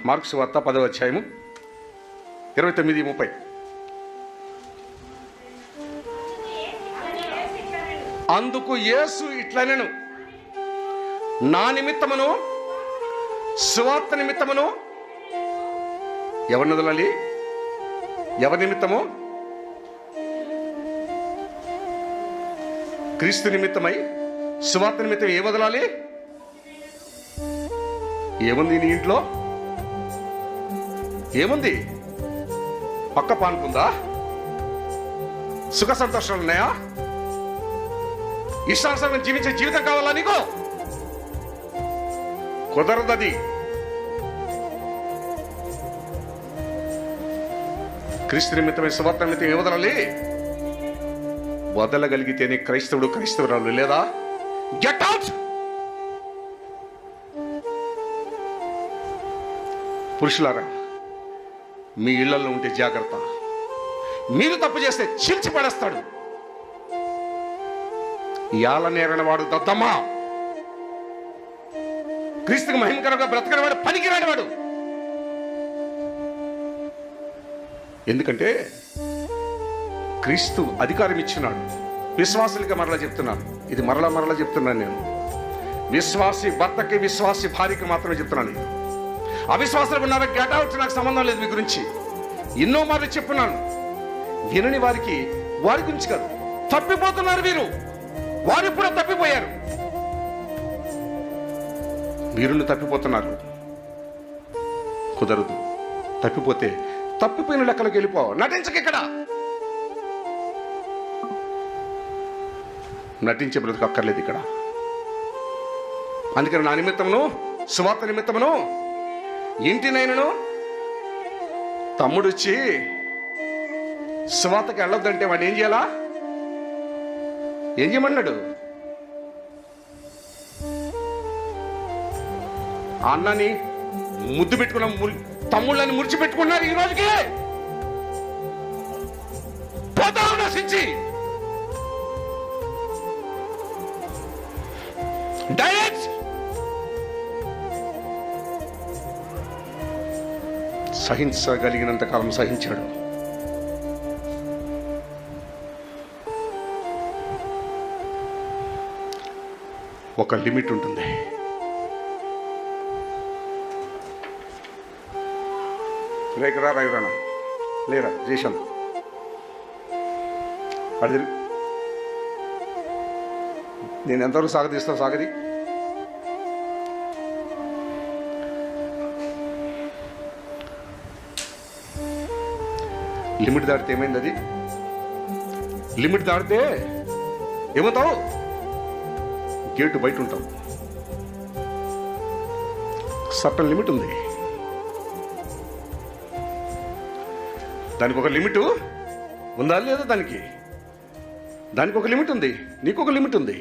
Mark సువార్త 10వ అధ్యాయము 29-30. అందుకు యేసు ఇట్లనెను, నా నిమిత్తమును సువార్త నిమిత్తమును ఎవరిని వదలాలి? ఎవరి నిమిత్తము? క్రీస్తు నిమిత్తమై సువార్త నిమిత్తం ఏ వదలాలి? ఏముంది నీ ఇంట్లో? ఏముంది? పక్క పానుకుందా? సుఖ సంతోషాలు ఉన్నాయా? ఇష్టానుసారం జీవించే జీవితం కావాలా నీకు? కుదరదది. క్రీస్తు నిమిత్తమై సువార్త నిమిత్తం ఏ వదలాలి? వదలగలిగితేనే క్రైస్తవుడు క్రైస్తవురాలు, లేదా గెట్ అవుట్. పురుషులారా, మీ ఇళ్లలో ఉంటే జాగ్రత్త. మీరు తప్పు చేస్తే చీల్చి పడేస్తాడు. ఇయాల నేరని వాడు దద్దమ్మా, క్రీస్తుకు మహిమకరంగా బ్రతకని వాడు పనికిరాని వాడు. ఎందుకంటే క్రీస్తు అధికారం ఇచ్చినాడు. విశ్వాసులుగా మరలా చెప్తున్నాను, ఇది మరలా చెప్తున్నాను నేను. విశ్వాసి భర్తకి, విశ్వాసి భార్యకి మాత్రమే చెప్తున్నాను. అవిశ్వాసాలు ఉన్నారా? Get out. నాకు సంబంధం లేదు మీ గురించి. ఎన్నో మార్లు చెప్పున్నాను. వినని వారికి వారి గురించి కాదు, తప్పిపోతున్నారు మీరు. వారు కూడా తప్పిపోయారు, మీరును తప్పిపోతున్నారు. కుదరదు. తప్పిపోతే తప్పిపోయిన లెక్కలకు వెళ్ళిపో. నటించక ఇక్కడ. నటించే బ్రతుకు అక్కర్లేదు ఇక్కడ. అందుకని నా నిమిత్తమును సువార్త నిమిత్తమును ఇంటినైనను తమ్ముడు వచ్చి సువార్తకి వెళ్ళొద్దంటే వాడు ఏం చేయాలా? ఏం చేయమన్నాడు? అన్నని ముద్దు పెట్టుకున్న తమ్ముళ్ళని ముడిచిపెట్టుకున్నారు. ఈ రోజుకి పోతావు నశించి. డైరెక్ట్ సహించగలిగినంత కాలం సహించాడు. ఒక లిమిట్ ఉంటుంది. రేకరా రాయురానా లేరా చేశాను. అది నేను ఎంతవరకు సాగదీస్తాను? సాగది. లిమిట్ దాటితే ఏమైంది? అది లిమిట్ దాటితే ఏమవుతావు? గేటు బయట ఉంటావు. సర్టన్ లిమిట్ ఉంది. దానికి ఒక లిమిట్ ఉందా లేదా? దానికి ఒక లిమిట్ ఉంది. నీకు ఒక లిమిట్ ఉంది.